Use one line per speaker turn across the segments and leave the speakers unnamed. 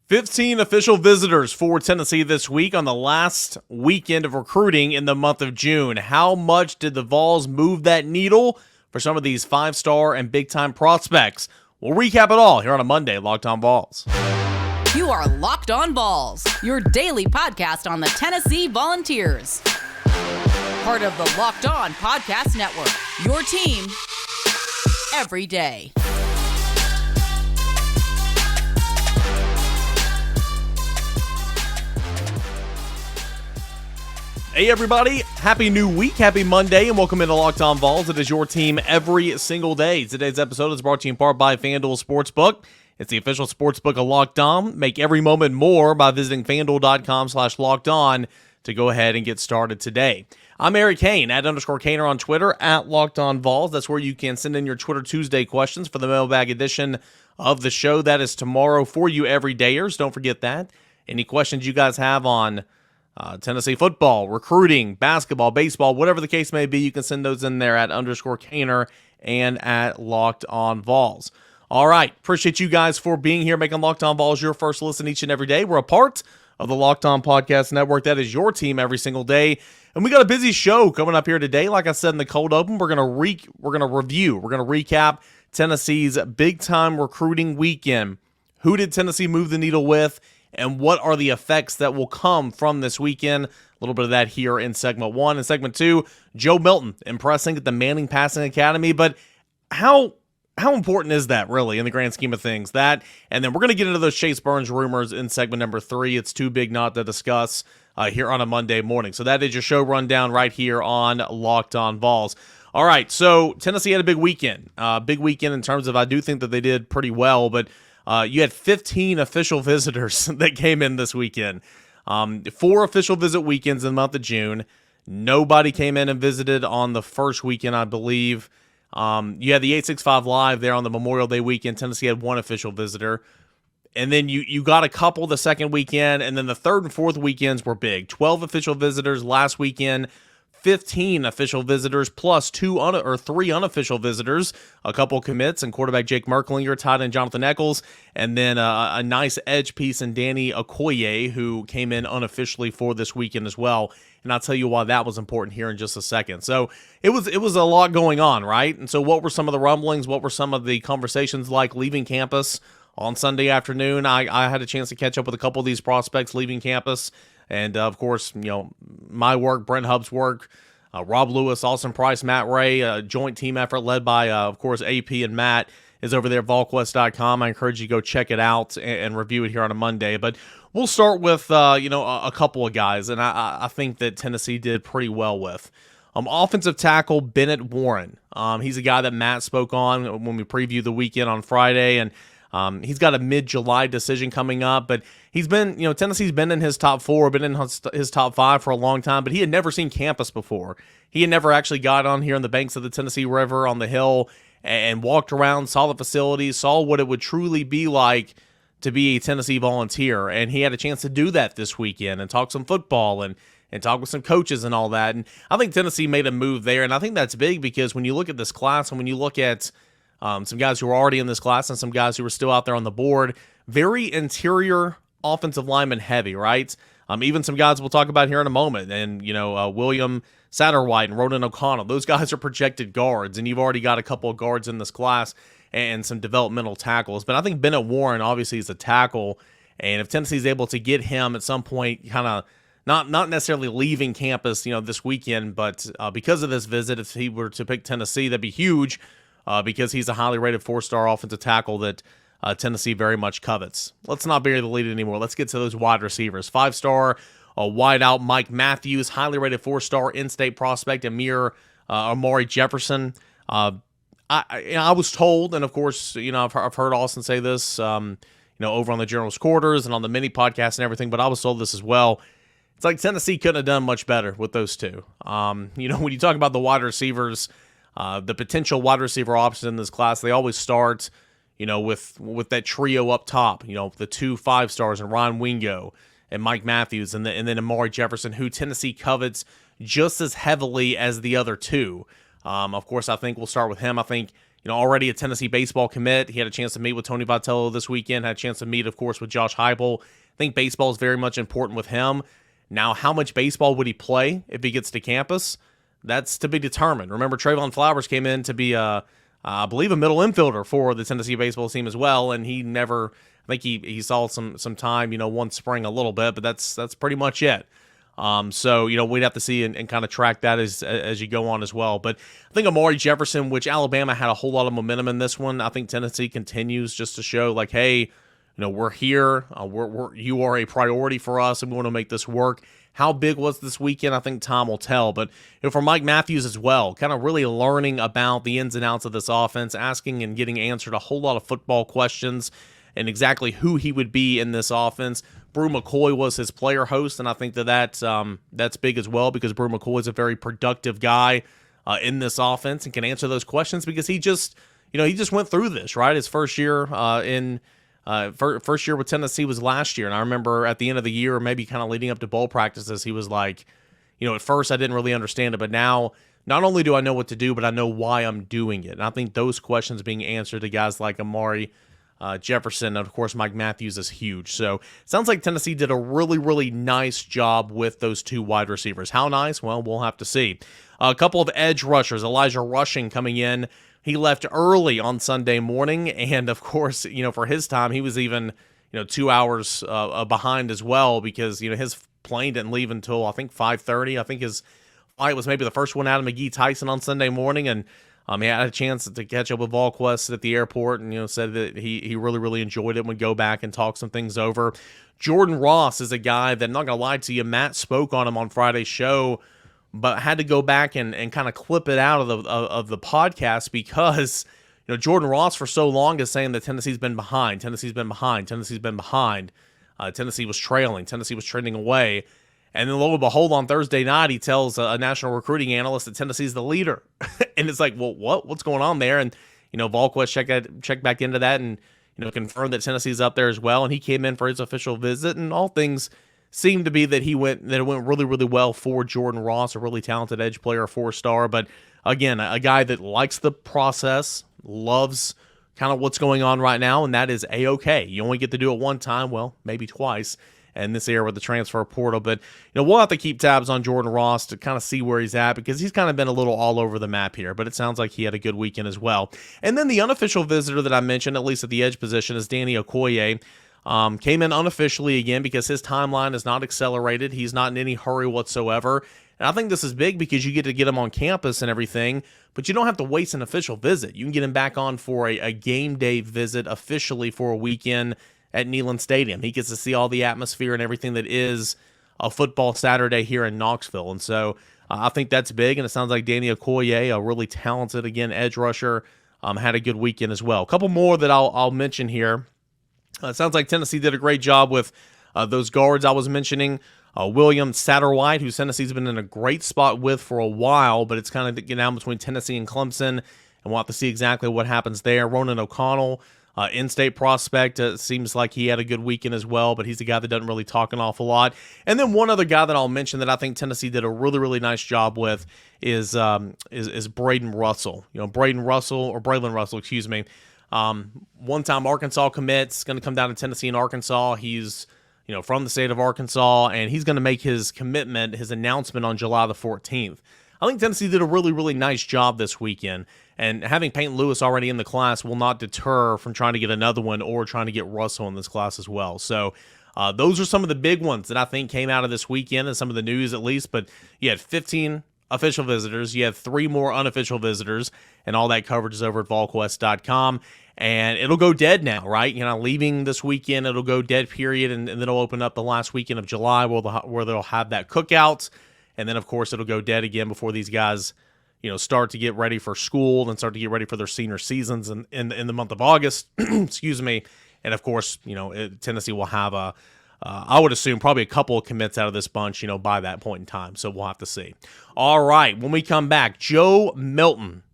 15 official visitors for Tennessee this week on the last weekend of recruiting in the month of June. How much did the Vols move that needle for some of these five-star and big-time prospects? We'll recap it all here on a Monday, Locked On Vols.
You are Locked On Vols, your daily podcast on the Tennessee Volunteers. Part of the Locked On Podcast Network, your team every day.
Hey everybody, happy new week, happy Monday, and welcome into Locked On Vols. It is your team every single day. Today's episode is brought to you in part by FanDuel Sportsbook. It's the official sportsbook of Locked On. Make every moment more by visiting FanDuel.com/LockedOn to go ahead and get started today. I'm Eric Kane, @_Kaner on Twitter, @LockedOnVols. That's where you can send in your Twitter Tuesday questions for the mailbag edition of the show. That is tomorrow for you everydayers. Don't forget that. Any questions you guys have on Tennessee football, recruiting, basketball, baseball, whatever the case may be, you can send those in there @_Kaner and @LockedOnVols. All right, appreciate you guys for being here, making Locked On Vols your first listen each and every day. We're a part of the Locked On Podcast Network. That is your team every single day. And we got a busy show coming up here today. Like I said in the cold open, we're gonna recap Tennessee's big-time recruiting weekend. Who did Tennessee move the needle with? And what are the effects that will come from this weekend? A little bit of that here in segment one. In segment two, Joe Milton impressing at the Manning Passing Academy. But how important is that really in the grand scheme of things? That, and then we're going to get into those Chase Burns rumors in segment number 3. It's too big not to discuss here on a Monday morning. So that is your show rundown right here on Locked On Vols. All right, so Tennessee had a big weekend. Big weekend in terms of, I do think that they did pretty well, but you had 15 official visitors that came in this weekend. 4 official visit weekends in the month of June. Nobody came in and visited on the first weekend, I believe. You had the 865 Live there on the Memorial Day weekend. Tennessee had 1 official visitor. And then you got a couple the second weekend, and then the third and fourth weekends were big. 12 official visitors last weekend. 15 official visitors plus 3 unofficial visitors, a couple commits, and quarterback Jake Merklinger, tight end Jonathan Eccles, and then a nice edge piece in Danny Okoye, who came in unofficially for this weekend as well. And I'll tell you why that was important here in just a second. So it was a lot going on, right? And so what were some of the rumblings? What were some of the conversations like leaving campus on Sunday afternoon? I had a chance to catch up with a couple of these prospects leaving campus. And, of course, my work, Brent Hubb's work, Rob Lewis, Austin Price, Matt Ray, a joint team effort led by, of course, AP and Matt is over there at VolQuest.com. I encourage you to go check it out and review it here on a Monday. But we'll start with, a couple of guys, and I think that Tennessee did pretty well with. Offensive tackle Bennett Warren. He's a guy that Matt spoke on when we previewed the weekend on Friday, and he's got a mid-July decision coming up, but he's been, Tennessee's been in his top 4, been in his top 5 for a long time, but he had never seen campus before. He had never actually got on here on the banks of the Tennessee River on the hill and walked around, saw the facilities, saw what it would truly be like to be a Tennessee Volunteer, and he had a chance to do that this weekend and talk some football and talk with some coaches and all that. And I think Tennessee made a move there, and I think that's big because when you look at this class and when you look at some guys who are already in this class and some guys who are still out there on the board, very interior offensive lineman heavy, right? Even some guys we'll talk about here in a moment. And, William Satterwhite and Ronan O'Connell, those guys are projected guards, and you've already got a couple of guards in this class and some developmental tackles. But I think Bennett Warren obviously is a tackle, and if Tennessee's able to get him at some point kind of not necessarily leaving campus, this weekend, but because of this visit, if he were to pick Tennessee, that'd be huge. Because he's a highly rated 4-star offensive tackle that Tennessee very much covets. Let's not bury the lead anymore. Let's get to those wide receivers. 5-star wideout Mike Matthews, highly rated 4-star in-state prospect Amari Jefferson. I was told, and of course, I've heard Austin say this, over on the General's Quarters and on the mini podcast and everything, but I was told this as well. It's like Tennessee couldn't have done much better with those two. When you talk about the wide receivers, the potential wide receiver options in this class, they always start, with that trio up top, the 2 5-stars and Ryan Wingo and Mike Matthews and then Amari Jefferson, who Tennessee covets just as heavily as the other two. Of course, I think we'll start with him. I think, already a Tennessee baseball commit. He had a chance to meet with Tony Vitello this weekend, had a chance to meet, of course, with Josh Heupel. I think baseball is very much important with him. Now, how much baseball would he play if he gets to campus? That's to be determined. Remember, Trayvon Flowers came in to be, I believe, a middle infielder for the Tennessee baseball team as well, and he never, I think he saw some time, one spring a little bit, but that's pretty much it. So, we'd have to see and kind of track that as you go on as well. But I think Amari Jefferson, which Alabama had a whole lot of momentum in this one, I think Tennessee continues just to show like, hey, we're here. You are a priority for us, and we want to make this work. How big was this weekend? I think time will tell. But for Mike Matthews as well, kind of really learning about the ins and outs of this offense, asking and getting answered a whole lot of football questions and exactly who he would be in this offense. Brew McCoy was his player host, and I think that's big as well because Brew McCoy is a very productive guy in this offense and can answer those questions because he just went through this, right? His first year first year with Tennessee was last year, and I remember at the end of the year, maybe kind of leading up to bowl practices, he was like, at first I didn't really understand it, but now not only do I know what to do, but I know why I'm doing it. And I think those questions being answered to guys like Amari Jefferson, and of course Mike Matthews is huge. So it sounds like Tennessee did a really, really nice job with those two wide receivers. How nice? Well, we'll have to see. A couple of edge rushers, Elijah Rushing coming in. He left early on Sunday morning, and of course, for his time, he was even, 2 hours behind as well because, his plane didn't leave until, I think, 5:30. I think his flight was maybe the first one out of McGee Tyson on Sunday morning, and he had a chance to catch up with VolQuest at the airport and, said that he really, really enjoyed it and would go back and talk some things over. Jordan Ross is a guy that, I'm not going to lie to you, Matt spoke on him on Friday's show, but had to go back and kind of clip it out of the podcast because, Jordan Ross for so long is saying that Tennessee's been behind. Tennessee was trailing. Tennessee was trending away. And then lo and behold, on Thursday night, he tells a national recruiting analyst that Tennessee's the leader. And it's like, well, what's going on there? And, VolQuest checked back into that and, confirmed that Tennessee's up there as well. And he came in for his official visit, and all things seemed to be that it went really, really well for Jordan Ross, a really talented edge player, a 4-star. But again, a guy that likes the process, loves kind of what's going on right now, and that is A-okay. You only get to do it one time, well, maybe twice, in this era with the transfer portal. But, we'll have to keep tabs on Jordan Ross to kind of see where he's at because he's kind of been a little all over the map here, but it sounds like he had a good weekend as well. And then the unofficial visitor that I mentioned, at least at the edge position, is Danny Okoye. Came in unofficially again because his timeline is not accelerated. He's not in any hurry whatsoever. And I think this is big because you get to get him on campus and everything, but you don't have to waste an official visit. You can get him back on for a game day visit officially for a weekend at Neyland Stadium. He gets to see all the atmosphere and everything that is a football Saturday here in Knoxville. And so I think that's big, and it sounds like Danny Okoye, a really talented, again, edge rusher, had a good weekend as well. A couple more that I'll mention here. It sounds like Tennessee did a great job with those guards I was mentioning. William Satterwhite, who Tennessee's been in a great spot with for a while, but it's kind of getting down between Tennessee and Clemson, and we'll have to see exactly what happens there. Ronan O'Connell, in-state prospect, seems like he had a good weekend as well, but he's a guy that doesn't really talk an awful lot. And then one other guy that I'll mention that I think Tennessee did a really, really nice job with is Braden Russell. Braylon Russell, excuse me. One-time Arkansas commits, going to come down to Tennessee and Arkansas. He's, from the state of Arkansas, and he's going to make his commitment, his announcement on July the 14th. I think Tennessee did a really, really nice job this weekend, and having Peyton Lewis already in the class will not deter from trying to get another one or trying to get Russell in this class as well. So those are some of the big ones that I think came out of this weekend and some of the news at least, but you had 15 official visitors. You have 3 more unofficial visitors, and all that coverage is over at volquest.com. And it'll go dead now, right? Leaving this weekend, it'll go dead, period, and then it'll open up the last weekend of July where they'll have that cookout. And then, of course, it'll go dead again before these guys, start to get ready for school and start to get ready for their senior seasons in the month of August. Excuse me. And, of course, Tennessee will have I would assume probably a couple of commits out of this bunch, by that point in time. So we'll have to see. All right, when we come back, Joe Milton.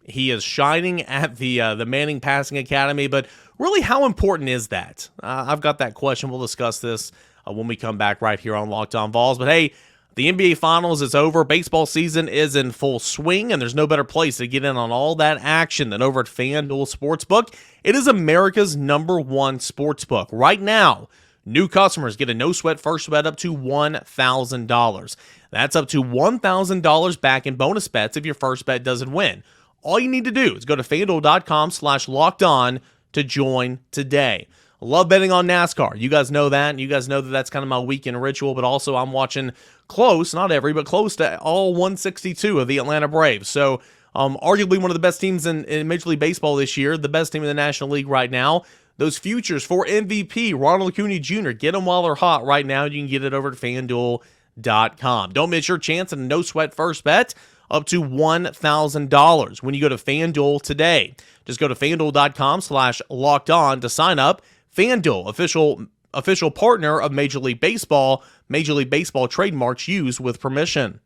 He is shining at the Manning Passing Academy, but really, how important is that? I've got that question. We'll discuss this when we come back right here on Locked On Vols. But hey, The NBA Finals is over. Baseball season is in full swing, and there's no better place to get in on all that action than over at FanDuel Sportsbook. It is America's #1 sportsbook. Right now, new customers get a no-sweat first bet up to $1,000. That's up to $1,000 back in bonus bets if your first bet doesn't win. All you need to do is go to FanDuel.com/lockedon to join today. I love betting on NASCAR. You guys know that. You guys know that that's kind of my weekend ritual, but also I'm watching close, not every, but close to all 162 of the Atlanta Braves. So arguably one of the best teams in Major League Baseball this year, the best team in the National League right now. Those futures for MVP, Ronald Acuna Jr., get them while they're hot right now. You can get it over at FanDuel.com. Don't miss your chance at a no-sweat first bet up to $1,000 when you go to FanDuel today. Just go to FanDuel.com/lockedon to sign up. FanDuel, official partner of Major League Baseball. Major League Baseball trademarks used with permission.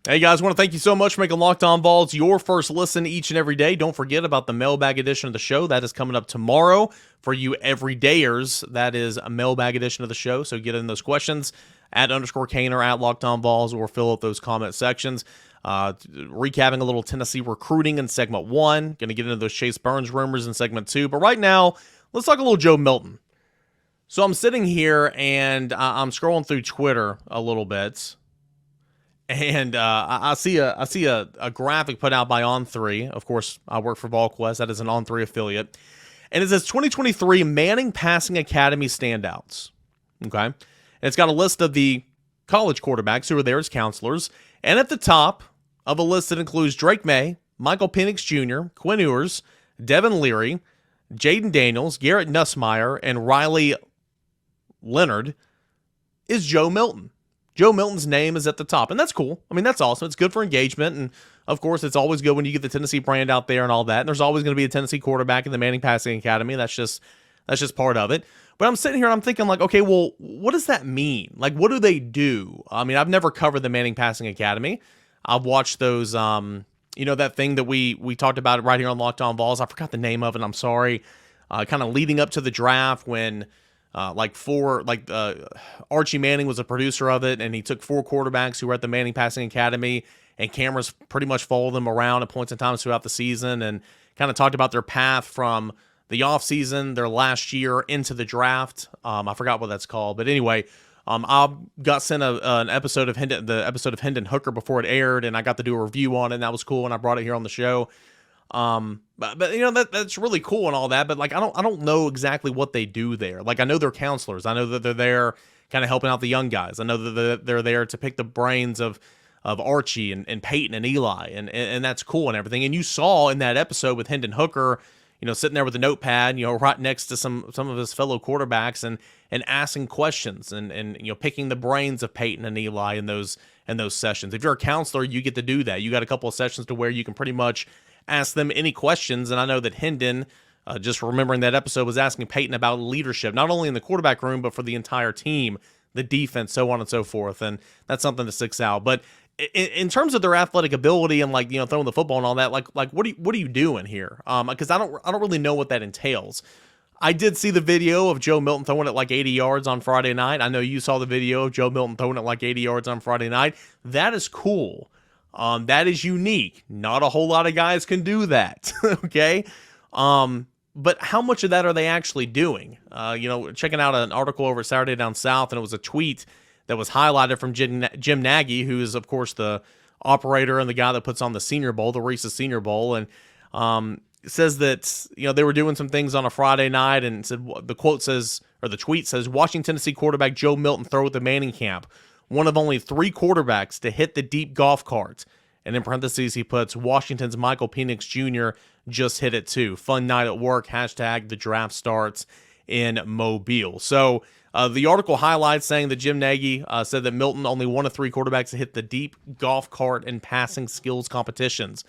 Hey guys, I want to thank you so much for making Locked On Vols your first listen each and every day. Don't forget about the mailbag edition of the show. That is coming up tomorrow for you everydayers. That is a mailbag edition of the show. So get in those questions at _Kane or at Locked On Vols, or fill out those comment sections. Recapping a little Tennessee recruiting in segment 1. Going to get into those Chase Burns rumors in segment 2. But right now, let's talk a little Joe Milton. So I'm sitting here and I'm scrolling through Twitter a little bit, and I see a graphic put out by On3. Of course, I work for VolQuest. That is an On3 affiliate, and it says 2023 Manning Passing Academy standouts. Okay, and it's got a list of the college quarterbacks who are there as counselors, and at the top of a list that includes Drake May, Michael Penix Jr., Quinn Ewers, Devin Leary, Jaden Daniels, Garrett Nussmeier, and Riley Leonard is Joe Milton. Joe Milton's name is at the top, and that's cool. I mean, that's awesome. It's good for engagement, and of course, it's always good when you get the Tennessee brand out there and all that. And there's always going to be a Tennessee quarterback in the Manning Passing Academy. That's just part of it. But I'm sitting here and I'm thinking, like, okay, well, what does that mean? Like, what do they do? I mean, I've never covered the Manning Passing Academy. I've watched those, that thing that we talked about right here on Locked On Vols. I forgot the name of it. I'm sorry. Kind of leading up to the draft when Archie Manning was a producer of it, and he took 4 quarterbacks who were at the Manning Passing Academy, and cameras pretty much followed them around at points in time throughout the season, and kind of talked about their path from the offseason, their last year, into the draft. I forgot what that's called, but anyway, I got sent an episode of Hendon Hooker before it aired, and I got to do a review on it, and that was cool, and I brought it here on the show. But that's really cool and all that, but like I don't know exactly what they do there. Like I know they're counselors. I know that they're there kind of helping out the young guys. I know that they're there to pick the brains of Archie and Peyton and Eli, and that's cool and everything. And you saw in that episode with Hendon Hooker, sitting there with a notepad, right next to some of his fellow quarterbacks and asking questions and picking the brains of Peyton and Eli in those sessions. If you're a counselor, you get to do that. You got a couple of sessions to where you can pretty much ask them any questions. And I know that Hendon, just remembering that episode, was asking Peyton about leadership, not only in the quarterback room, but for the entire team, the defense, so on and so forth. And that's something that sticks out. But in terms of their athletic ability and throwing the football and all that, like what are you doing here? Because I don't really know what that entails. I did see the video of Joe Milton throwing it like 80 yards on Friday night. I know you saw the video of Joe Milton throwing it like 80 yards on Friday night. That is cool. That is unique. Not a whole lot of guys can do that. Okay. But how much of that are they actually doing? Checking out an article over Saturday Down South, and it was a tweet that was highlighted from Jim Nagy, who is, of course, the operator and the guy that puts on the Senior Bowl, the Reese's Senior Bowl. And says that, they were doing some things on a Friday night, and said the tweet says, watching Tennessee quarterback Joe Milton throw at the Manning camp, one of only 3 quarterbacks to hit the deep golf cart. And in parentheses, he puts, Washington's Michael Penix Jr. just hit it too. Fun night at work. # the draft starts in Mobile. So the article highlights saying that Jim Nagy said that Milton only one of 3 quarterbacks to hit the deep golf cart in passing skills competitions.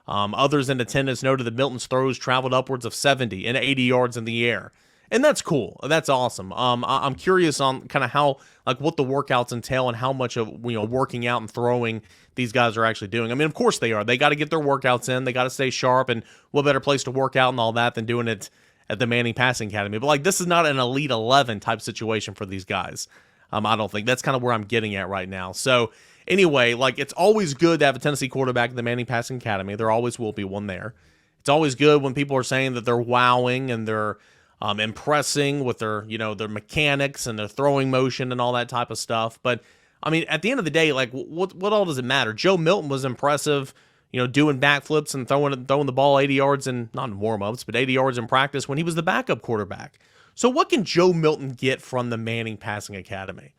Others in attendance noted that Milton's throws traveled upwards of 70 and 80 yards in the air. And that's cool. That's awesome. I'm curious on kind of how, what the workouts entail and how much of, working out and throwing these guys are actually doing. I mean, of course they are. They got to get their workouts in. They got to stay sharp, and what better place to work out and all that than doing it at the Manning Passing Academy. But this is not an Elite 11 type situation for these guys. I don't think. That's kind of where I'm getting at right now. So anyway, like, it's always good to have a Tennessee quarterback in the Manning Passing Academy. There always will be one there. It's always good when people are saying that they're wowing and they're impressing with their, their mechanics and their throwing motion and all that type of stuff. But I mean, at the end of the day, like, what all does it matter? Joe Milton was impressive, doing backflips and throwing the ball 80 yards in, not in warm-ups, but 80 yards in practice when he was the backup quarterback. So what can Joe Milton get from the Manning Passing Academy?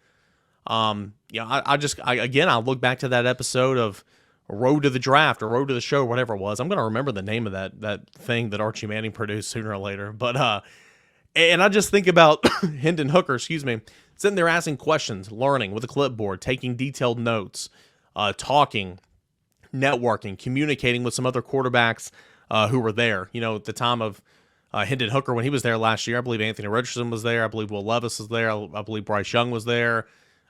I look back to that episode of Road to the Draft or Road to the Show, whatever it was. I'm going to remember the name of that thing that Archie Manning produced sooner or later. But and I just think about Hendon Hooker, sitting there asking questions, learning with a clipboard, taking detailed notes, talking, networking, communicating with some other quarterbacks who were there. At the time of Hendon Hooker, when he was there last year, I believe Anthony Richardson was there. I believe Will Levis was there. I believe Bryce Young was there.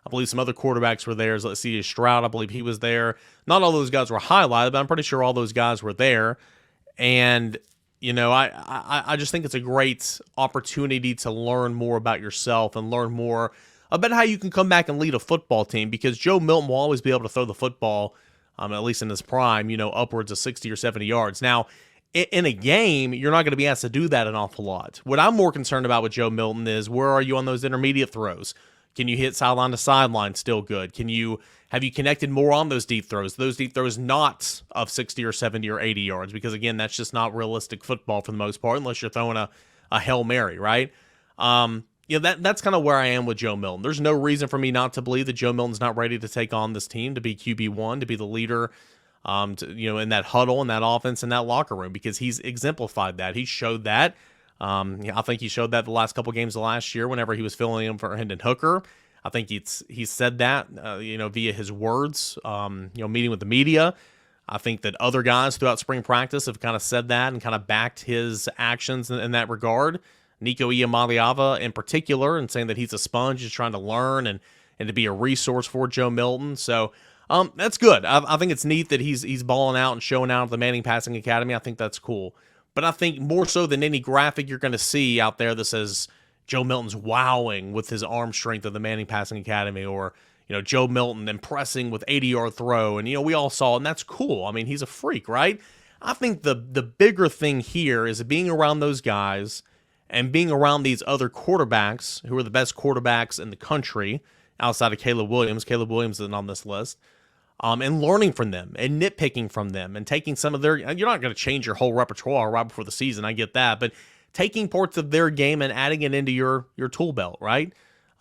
I believe some other quarterbacks were there. Let's see, Stroud, I believe he was there. Not all those guys were highlighted, but I'm pretty sure all those guys were there. And, I just think it's a great opportunity to learn more about yourself and learn more about how you can come back and lead a football team, because Joe Milton will always be able to throw the football, at least in his prime, upwards of 60 or 70 yards. Now, in a game, you're not going to be asked to do that an awful lot. What I'm more concerned about with Joe Milton is, where are you on those intermediate throws? Can you hit sideline to sideline still good? Have you connected more on those deep throws? Those deep throws not of 60 or 70 or 80 yards, because again, that's just not realistic football for the most part, unless you're throwing a Hail Mary, right? That's kind of where I am with Joe Milton. There's no reason for me not to believe that Joe Milton's not ready to take on this team, to be QB1, to be the leader, in that huddle, in that offense, in that locker room, because he's exemplified that. He showed that. I think he showed that the last couple games of last year whenever he was filling in for Hendon Hooker. I think he said that, via his words, meeting with the media. I think that other guys throughout spring practice have kind of said that and kind of backed his actions in that regard. Nico Iamaleava in particular, and saying that he's a sponge, just trying to learn and to be a resource for Joe Milton. So that's good. I think it's neat that he's balling out and showing out at the Manning Passing Academy. I think that's cool. But I think more so than any graphic you're going to see out there that says Joe Milton's wowing with his arm strength of the Manning Passing Academy, or, Joe Milton impressing with 80-yard throw. And, we all saw, and that's cool. I mean, he's a freak, right? I think the bigger thing here is being around those guys and being around these other quarterbacks who are the best quarterbacks in the country outside of Caleb Williams. Caleb Williams isn't on this list. And learning from them and nitpicking from them and taking some of their, you're not going to change your whole repertoire right before the season. I get that, but taking parts of their game and adding it into your tool belt, right?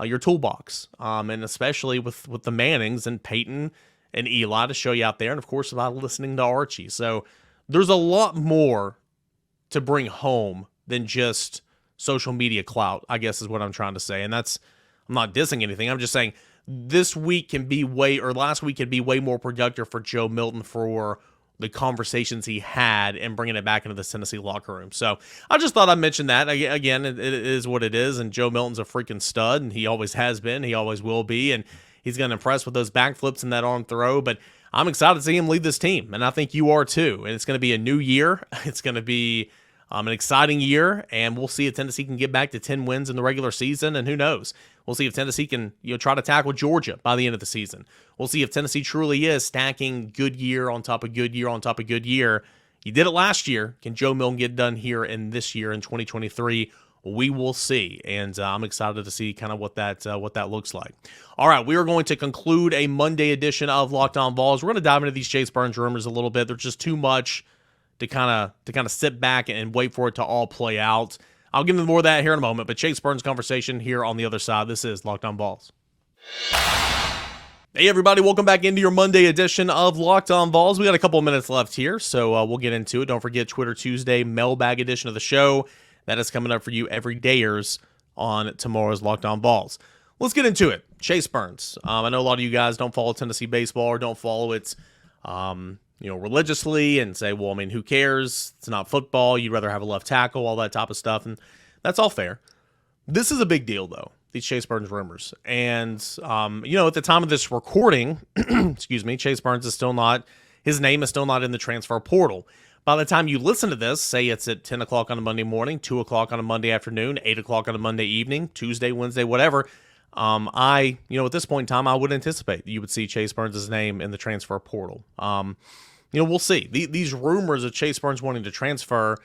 Your toolbox. And especially with the Mannings and Peyton and Eli to show you out there. And of course, about listening to Archie. So there's a lot more to bring home than just social media clout, I guess is what I'm trying to say. And I'm not dissing anything. I'm just saying, last week can be way more productive for Joe Milton for the conversations he had and bringing it back into the Tennessee locker room. So I just thought I'd mention that. Again, it is what it is, and Joe Milton's a freaking stud, and he always has been. He always will be, and he's going to impress with those backflips and that arm throw. But I'm excited to see him lead this team, and I think you are too. And it's going to be a new year. It's going to be an exciting year, and we'll see if Tennessee can get back to 10 wins in the regular season, and who knows? We'll see if Tennessee can try to tackle Georgia by the end of the season. We'll see if Tennessee truly is stacking good year on top of good year on top of good year. You did it last year. Can Joe Milton get done here in this year in 2023? We will see, and I'm excited to see kind of what that looks like. All right, we are going to conclude a Monday edition of Locked On Vols. We're going to dive into these Chase Burns rumors a little bit. There's just too much to kind of sit back and wait for it to all play out. I'll get into more of that here in a moment, but Chase Burns conversation here on the other side. This is Locked On Vols. Hey everybody, welcome back into your Monday edition of Locked On Vols. We got a couple of minutes left here, so we'll get into it. Don't forget Twitter Tuesday mailbag edition of the show. That is coming up for you every dayers on tomorrow's Locked On Vols. Let's get into it. Chase Burns. I know a lot of you guys don't follow Tennessee baseball or don't follow it religiously and say, well, I mean, who cares? It's not football. You'd rather have a left tackle, all that type of stuff. And that's all fair. This is a big deal, though, these Chase Burns rumors. And, at the time of this recording, Chase Burns is still not, his name is still not in the transfer portal. By the time you listen to this, say it's at 10 o'clock on a Monday morning, 2 o'clock on a Monday afternoon, 8 o'clock on a Monday evening, Tuesday, Wednesday, whatever, At this point in time, I would anticipate you would see Chase Burns' name in the transfer portal. We'll see. These rumors of Chase Burns wanting to transfer,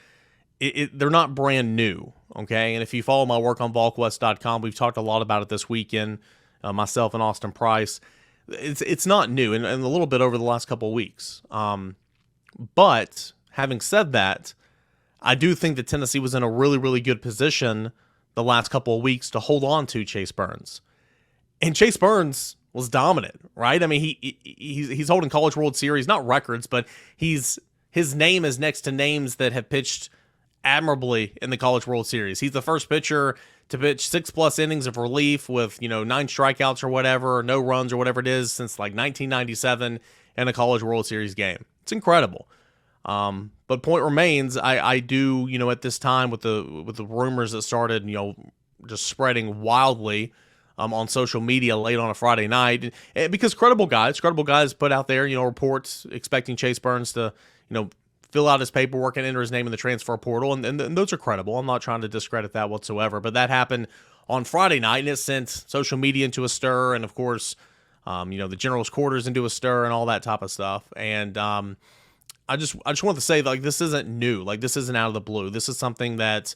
they're not brand new, okay? And if you follow my work on VolQuest.com, we've talked a lot about it this weekend, myself and Austin Price. It's not new, and a little bit over the last couple of weeks. But having said that, I do think that Tennessee was in a really, really good position the last couple of weeks to hold on to Chase Burns. And Chase Burns was dominant, right? I mean, he's holding College World Series, not records, but his name is next to names that have pitched admirably in the College World Series. He's the first pitcher to pitch 6+ innings of relief with, 9 strikeouts or whatever, or no runs or whatever it is since like 1997 in a College World Series game. It's incredible. But point remains, I do, at this time with the rumors that started, just spreading wildly on social media late on a Friday night, because credible guys put out there, reports expecting Chase Burns to, fill out his paperwork and enter his name in the transfer portal, and those are credible. I'm not trying to discredit that whatsoever, but that happened on Friday night, and it sent social media into a stir, and of course, the general's quarters into a stir and all that type of stuff. And I just want to say, like, this isn't new. Like, this isn't out of the blue. This is something that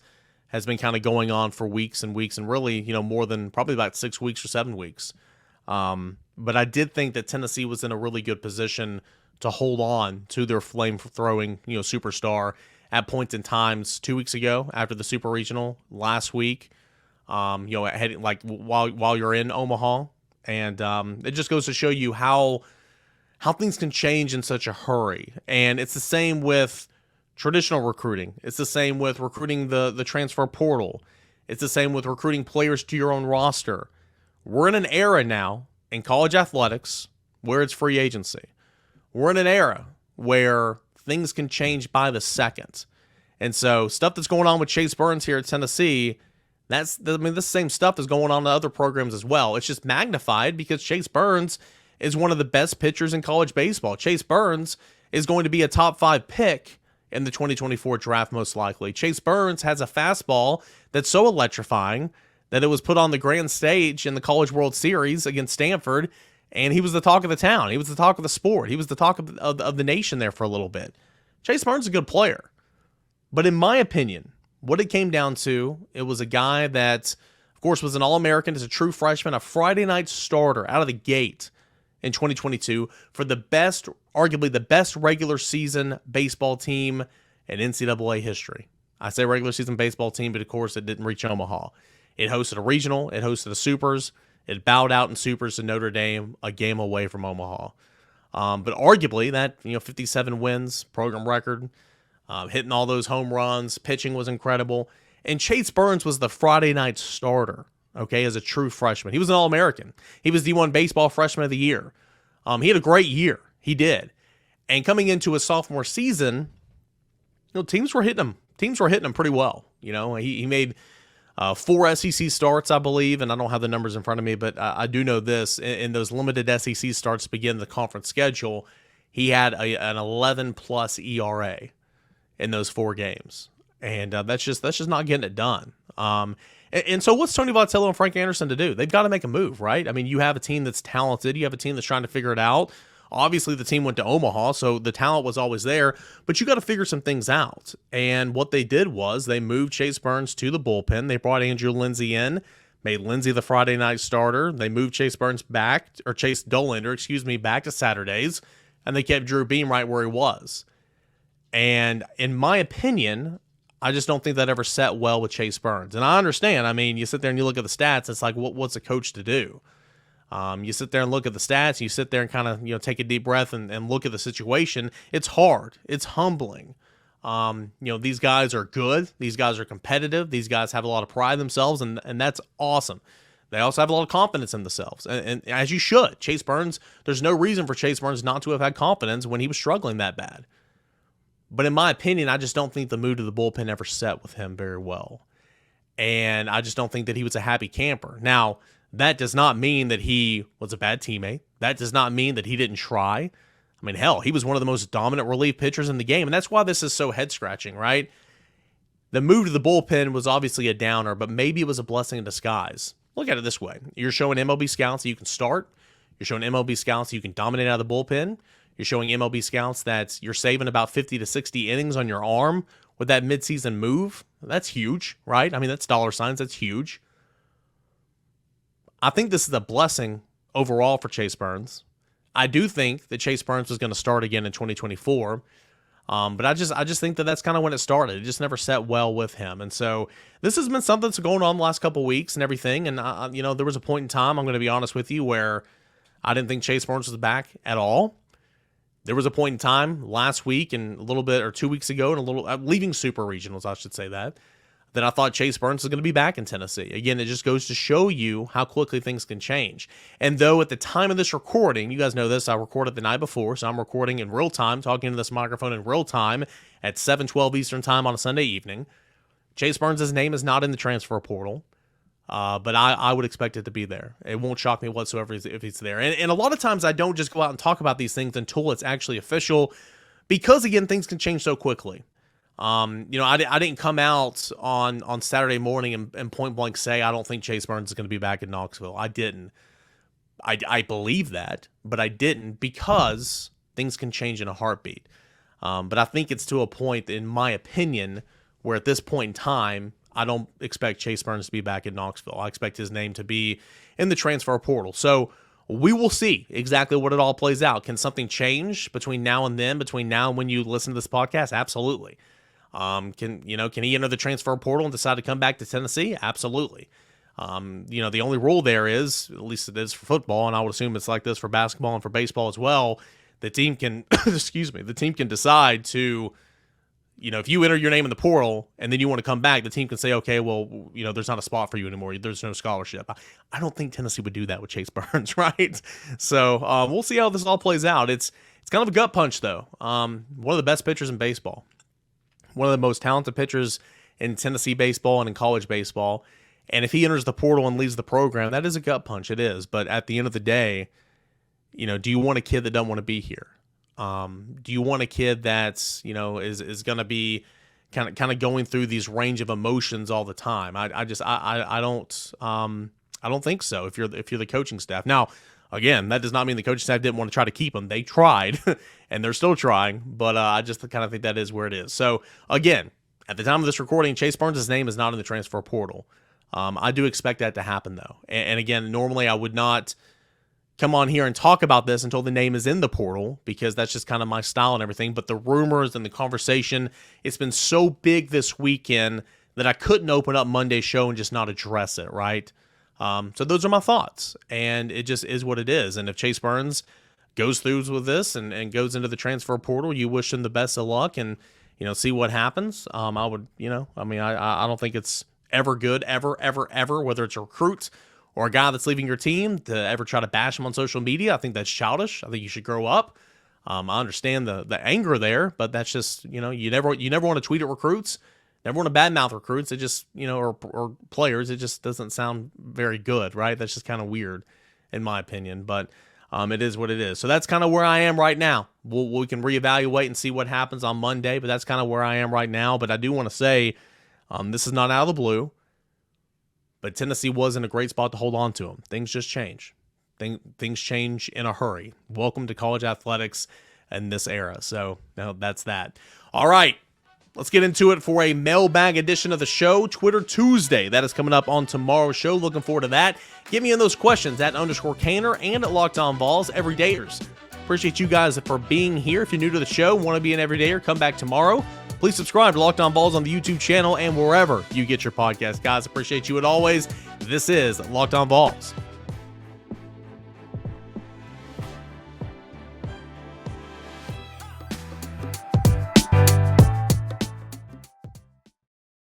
has been kind of going on for weeks and weeks, and really, more than probably about 6 weeks or 7 weeks. But I did think that Tennessee was in a really good position to hold on to their flame-throwing, superstar at points in times 2 weeks ago after the Super Regional, last week, while you're in Omaha. And it just goes to show you how things can change in such a hurry. And it's the same with traditional recruiting. It's the same with recruiting the transfer portal. It's the same with recruiting players to your own roster. We're in an era now in college athletics where it's free agency. We're in an era where things can change by the second. And so stuff that's going on with Chase Burns here at Tennessee, this same stuff is going on in other programs as well. It's just magnified because Chase Burns is one of the best pitchers in college baseball. Chase Burns is going to be a top 5 pick in the 2024 draft, most likely. Chase Burns has a fastball that's so electrifying that it was put on the grand stage in the College World Series against Stanford, and he was the talk of the town. He was the talk of the sport. He was the talk of the nation there for a little bit. Chase Burns is a good player. But in my opinion, what it came down to, it was a guy that, of course, was an All-American as a true freshman, a Friday night starter out of the gate in 2022 for arguably the best regular season baseball team in NCAA history. I say regular season baseball team, but of course it didn't reach Omaha. It hosted a regional, it hosted a Supers, it bowed out in Supers to Notre Dame, a game away from Omaha. But arguably that 57 wins, program record, hitting all those home runs, pitching was incredible. And Chase Burns was the Friday night starter, okay, as a true freshman. He was an All-American. He was D1 Baseball Freshman of the Year. He had a great year. He did. And coming into his sophomore season, teams were hitting him. Teams were hitting him pretty well. He made 4 SEC starts, I believe, and I don't have the numbers in front of me, but I do know this. In those limited SEC starts to begin the conference schedule, he had an 11+ ERA in those 4 games. And that's just not getting it done. And so what's Tony Vitello and Frank Anderson to do? They've got to make a move, right? I mean, you have a team that's talented. You have a team that's trying to figure it out. Obviously, the team went to Omaha, so the talent was always there, but you got to figure some things out. And what they did was they moved Chase Burns to the bullpen. They brought Andrew Lindsey in, made Lindsey the Friday night starter. They moved Chase Dolander, back to Saturdays, and they kept Drew Beam right where he was. And in my opinion, I just don't think that ever set well with Chase Burns. And I understand. I mean, you sit there and you look at the stats. It's like, what's a coach to do? You sit there and look at the stats. You sit there and kind of take a deep breath and look at the situation. It's hard. It's humbling. These guys are good. These guys are competitive. These guys have a lot of pride in themselves, and that's awesome. They also have a lot of confidence in themselves, and as you should. Chase Burns, there's no reason for Chase Burns not to have had confidence when he was struggling that bad. But in my opinion, I just don't think the move to the bullpen ever set with him very well. And I just don't think that he was a happy camper. Now, that does not mean that he was a bad teammate. That does not mean that he didn't try. I mean, hell, he was one of the most dominant relief pitchers in the game. And that's why this is so head-scratching, right? The move to the bullpen was obviously a downer, but maybe it was a blessing in disguise. look at it this way. You're showing MLB scouts that you can start. You're showing MLB scouts that you can dominate out of the bullpen. You're showing MLB scouts that you're saving about 50 to 60 innings on your arm with that midseason move. That's huge, right? I mean, that's dollar signs. That's huge. I think this is a blessing overall for Chase Burns. I do think that Chase Burns was going to start again in 2024. But I just think that that's kind of when it started. It just never set well with him. And so this has been something that's going on the last couple of weeks and everything. And, there was a point in time, I'm going to be honest with you, where I didn't think Chase Burns was back at all. There was a point in time last week and a little bit, or 2 weeks ago, and leaving super regionals, I should say that I thought Chase Burns was going to be back in Tennessee. Again, it just goes to show you how quickly things can change. And though at the time of this recording, you guys know this, I recorded the night before, so I'm recording in real time, talking to this microphone in real time at 7:12 Eastern time on a Sunday evening. Chase Burns' name is not in the transfer portal, but I would expect it to be there. It won't shock me whatsoever if he's there. And a lot of times I don't just go out and talk about these things until it's actually official, because, again, things can change so quickly. I didn't come out on Saturday morning and point blank say I don't think Chase Burns is going to be back in Knoxville. I didn't. I believe that, but I didn't, because things can change in a heartbeat. But I think it's to a point, in my opinion, where at this point in time, I don't expect Chase Burns to be back in Knoxville. I expect his name to be in the transfer portal. So we will see exactly what it all plays out. Can something change between now and then, between now and when you listen to this podcast? Absolutely. Can he enter the transfer portal and decide to come back to Tennessee? Absolutely. The only rule there is, at least it is for football, and I would assume it's like this for basketball and for baseball as well, the team can, the team can decide to, if you enter your name in the portal and then you want to come back, the team can say, okay, well, there's not a spot for you anymore. There's no scholarship. I don't think Tennessee would do that with Chase Burns, right? So we'll see how this all plays out. It's kind of a gut punch, though. One of the best pitchers in baseball. One of the most talented pitchers in Tennessee baseball and in college baseball. And if he enters the portal and leaves the program, that is a gut punch. It is. But at the end of the day, do you want a kid that doesn't want to be here? Do you want a kid that's, is going to be kind of going through these range of emotions all the time? I don't think so. If you're the coaching staff. Now, again, that does not mean the coaching staff didn't want to try to keep him. They tried, and they're still trying, but I just kind of think that is where it is. So, again, at the time of this recording, Chase Burns' name is not in the transfer portal. I do expect that to happen, though. And again, normally I would not come on here and talk about this until the name is in the portal, because that's just kind of my style and everything. But the rumors and the conversation, it's been so big this weekend that I couldn't open up Monday's show and just not address it, right? So those are my thoughts, and it just is what it is. And if Chase Burns goes through with this and goes into the transfer portal, you wish him the best of luck and, see what happens. I would, I don't think it's ever good, ever, whether it's a recruit or a guy that's leaving your team, to ever try to bash him on social media. I think that's childish. I think you should grow up. I understand the anger there, but that's just, you never want to tweet at recruits. Never want to badmouth recruits. It just, or players. It just doesn't sound very good, right? That's just kind of weird, in my opinion. But it is what it is. So that's kind of where I am right now. We can reevaluate and see what happens on Monday, but that's kind of where I am right now. But I do want to say, this is not out of the blue, but Tennessee was in a great spot to hold on to him. Things just change. Things change in a hurry. Welcome to college athletics in this era. So that's that. All right. Let's get into it for a mailbag edition of the show, Twitter Tuesday. That is coming up on tomorrow's show. Looking forward to that. Get me in those questions at _Caner and at Locked On Vols, everydayers. Appreciate you guys for being here. If you're new to the show and want to be an everydayer, come back tomorrow. Please subscribe to Locked On Vols on the YouTube channel and wherever you get your podcast. Guys, appreciate you as always. This is Locked On Vols.